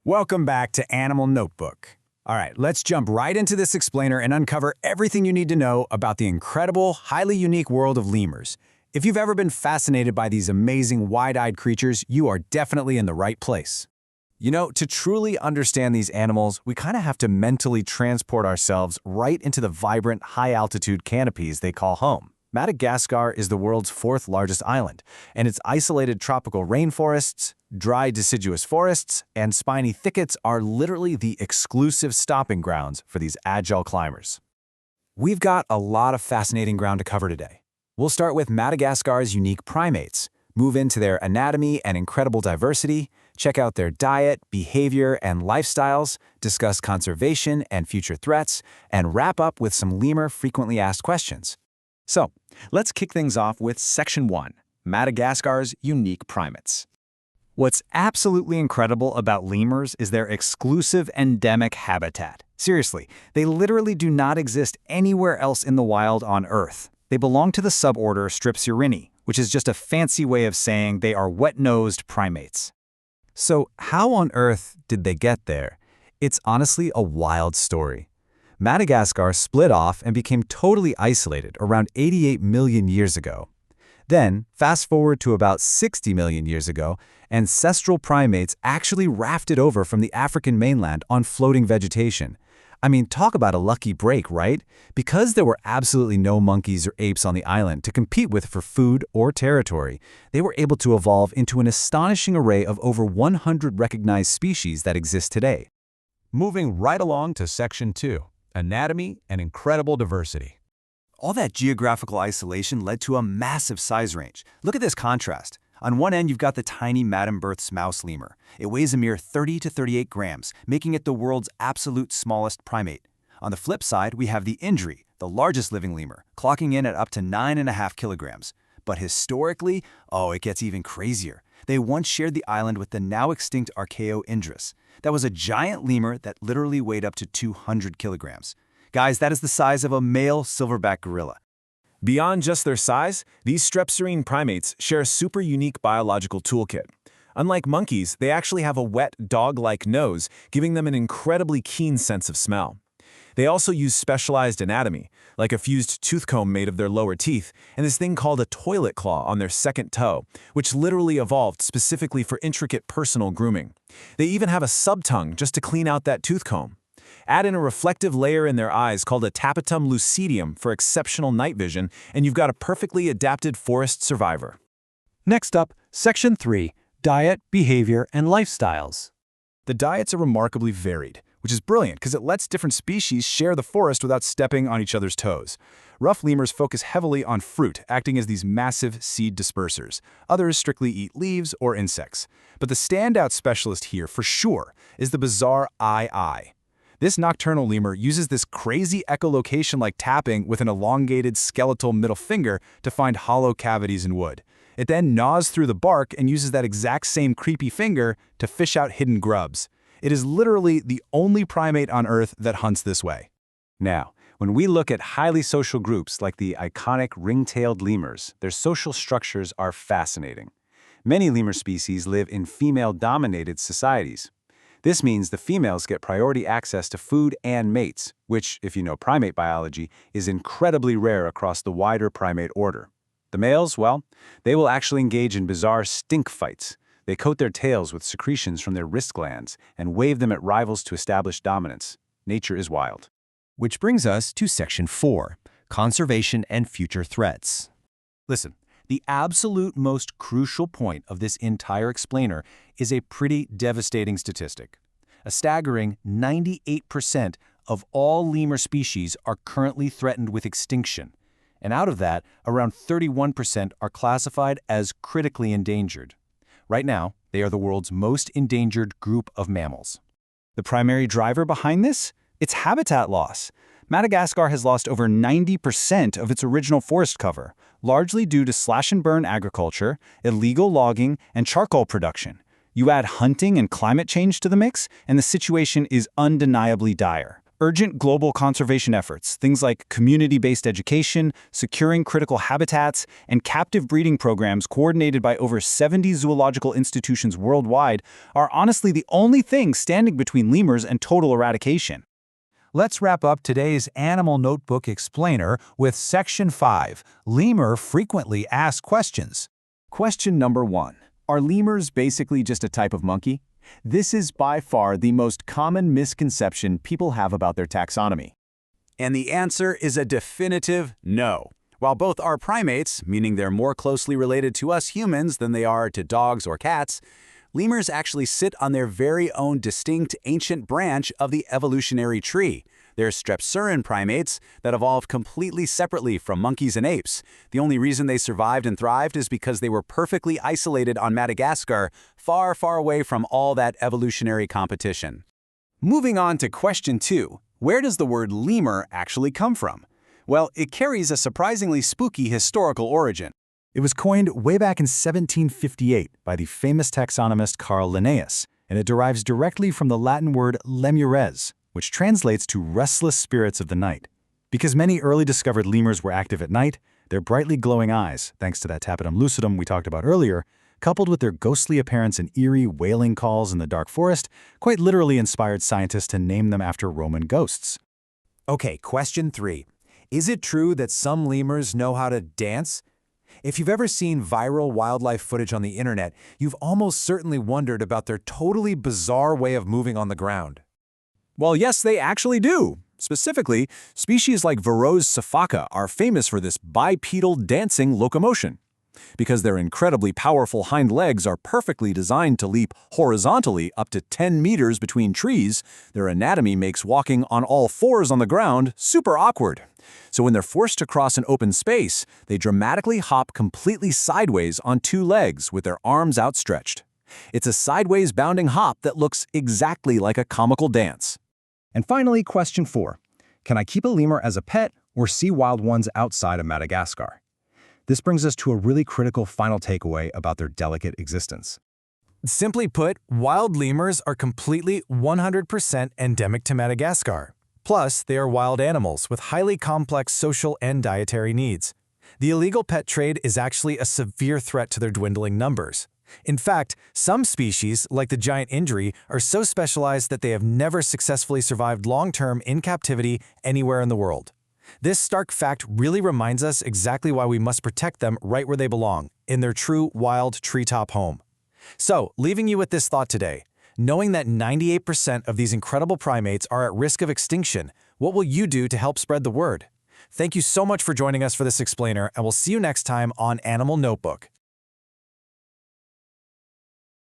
Welcome back to Animal Notebook. All right, let's jump right into this explainer and uncover everything you need to know about the incredible, highly unique world of lemurs. If you've ever been fascinated by these amazing wide-eyed creatures, you are definitely in the right place. You know, to truly understand these animals, we kind of have to mentally transport ourselves right into the vibrant, high-altitude canopies they call home. Madagascar is the world's fourth largest island, and its isolated tropical rainforests, dry deciduous forests, and spiny thickets are literally the exclusive stopping grounds for these agile climbers. We've got a lot of fascinating ground to cover today. We'll start with Madagascar's unique primates, move into their anatomy and incredible diversity, check out their diet, behavior, and lifestyles, discuss conservation and future threats, and wrap up with some lemur frequently asked questions. So, let's kick things off with Section 1, Madagascar's unique primates. What's absolutely incredible about lemurs is their exclusive endemic habitat. Seriously, they literally do not exist anywhere else in the wild on Earth. They belong to the suborder Strepsirrhini, which is just a fancy way of saying they are wet-nosed primates. So how on earth did they get there? It's honestly a wild story. Madagascar split off and became totally isolated around 88 million years ago. Then, fast forward to about 60 million years ago, ancestral primates actually rafted over from the African mainland on floating vegetation. I mean, talk about a lucky break, right? Because there were absolutely no monkeys or apes on the island to compete with for food or territory, they were able to evolve into an astonishing array of over 100 recognized species that exist today. Moving right along to Section 2, Anatomy and Incredible Diversity. All that geographical isolation led to a massive size range. Look at this contrast. On one end, you've got the tiny Madame Berth's mouse lemur. It weighs a mere 30 to 38 grams, making it the world's absolute smallest primate. On the flip side, we have the indri, the largest living lemur, clocking in at up to 9.5 kilograms. But historically, it gets even crazier. They once shared the island with the now extinct Archaeoindris. That was a giant lemur that literally weighed up to 200 kilograms. Guys, that is the size of a male silverback gorilla. Beyond just their size, these strepsirrhine primates share a super unique biological toolkit. Unlike monkeys, they actually have a wet, dog-like nose, giving them an incredibly keen sense of smell. They also use specialized anatomy, like a fused tooth comb made of their lower teeth, and this thing called a toilet claw on their second toe, which literally evolved specifically for intricate personal grooming. They even have a subtongue just to clean out that tooth comb. Add in a reflective layer in their eyes called a tapetum lucidium for exceptional night vision, and you've got a perfectly adapted forest survivor. Next up, Section 3, Diet, Behavior, and Lifestyles. The diets are remarkably varied, which is brilliant because it lets different species share the forest without stepping on each other's toes. Rough lemurs focus heavily on fruit, acting as these massive seed dispersers. Others strictly eat leaves or insects. But the standout specialist here, for sure, is the bizarre eye. This nocturnal lemur uses this crazy echolocation-like tapping with an elongated skeletal middle finger to find hollow cavities in wood. It then gnaws through the bark and uses that exact same creepy finger to fish out hidden grubs. It is literally the only primate on Earth that hunts this way. Now, when we look at highly social groups like the iconic ring-tailed lemurs, their social structures are fascinating. Many lemur species live in female-dominated societies. This means the females get priority access to food and mates, which, if you know primate biology, is incredibly rare across the wider primate order. The males, well, they will actually engage in bizarre stink fights. They coat their tails with secretions from their wrist glands and wave them at rivals to establish dominance. Nature is wild. Which brings us to Section 4, Conservation and Future Threats. Listen, the absolute most crucial point of this entire explainer is a pretty devastating statistic. A staggering 98% of all lemur species are currently threatened with extinction, and out of that, around 31% are classified as critically endangered. Right now, they are the world's most endangered group of mammals. The primary driver behind this? It's habitat loss. Madagascar has lost over 90% of its original forest cover, largely due to slash-and-burn agriculture, illegal logging, and charcoal production. You add hunting and climate change to the mix, and the situation is undeniably dire. Urgent global conservation efforts, things like community-based education, securing critical habitats, and captive breeding programs coordinated by over 70 zoological institutions worldwide, are honestly the only thing standing between lemurs and total eradication. Let's wrap up today's Animal Notebook Explainer with Section 5, Lemur Frequently Asked Questions. Question number 1. Are lemurs basically just a type of monkey? This is by far the most common misconception people have about their taxonomy. And the answer is a definitive no. While both are primates, meaning they're more closely related to us humans than they are to dogs or cats, lemurs actually sit on their very own distinct ancient branch of the evolutionary tree. They're strepsirrhine primates that evolved completely separately from monkeys and apes. The only reason they survived and thrived is because they were perfectly isolated on Madagascar, far, far away from all that evolutionary competition. Moving on to question 2. Where does the word lemur actually come from? Well, it carries a surprisingly spooky historical origin. It was coined way back in 1758 by the famous taxonomist Carl Linnaeus, and it derives directly from the Latin word lemures, which translates to restless spirits of the night. Because many early discovered lemurs were active at night, their brightly glowing eyes, thanks to that tapetum lucidum we talked about earlier, coupled with their ghostly appearance and eerie wailing calls in the dark forest, quite literally inspired scientists to name them after Roman ghosts. Okay, question 3. Is it true that some lemurs know how to dance? If you've ever seen viral wildlife footage on the internet, you've almost certainly wondered about their totally bizarre way of moving on the ground. Well, yes, they actually do. Specifically, species like Varro's sifaka are famous for this bipedal dancing locomotion. Because their incredibly powerful hind legs are perfectly designed to leap horizontally up to 10 meters between trees, their anatomy makes walking on all fours on the ground super awkward. So when they're forced to cross an open space, they dramatically hop completely sideways on 2 legs with their arms outstretched. It's a sideways bounding hop that looks exactly like a comical dance. And finally, question 4. Can I keep a lemur as a pet or see wild ones outside of Madagascar? This brings us to a really critical final takeaway about their delicate existence. Simply put, wild lemurs are completely 100% endemic to Madagascar. Plus, they are wild animals with highly complex social and dietary needs. The illegal pet trade is actually a severe threat to their dwindling numbers. In fact, some species, like the giant indri, are so specialized that they have never successfully survived long-term in captivity anywhere in the world. This stark fact really reminds us exactly why we must protect them right where they belong, in their true wild treetop home. So, leaving you with this thought today, knowing that 98% of these incredible primates are at risk of extinction, what will you do to help spread the word? Thank you so much for joining us for this explainer, and we'll see you next time on Animal Notebook.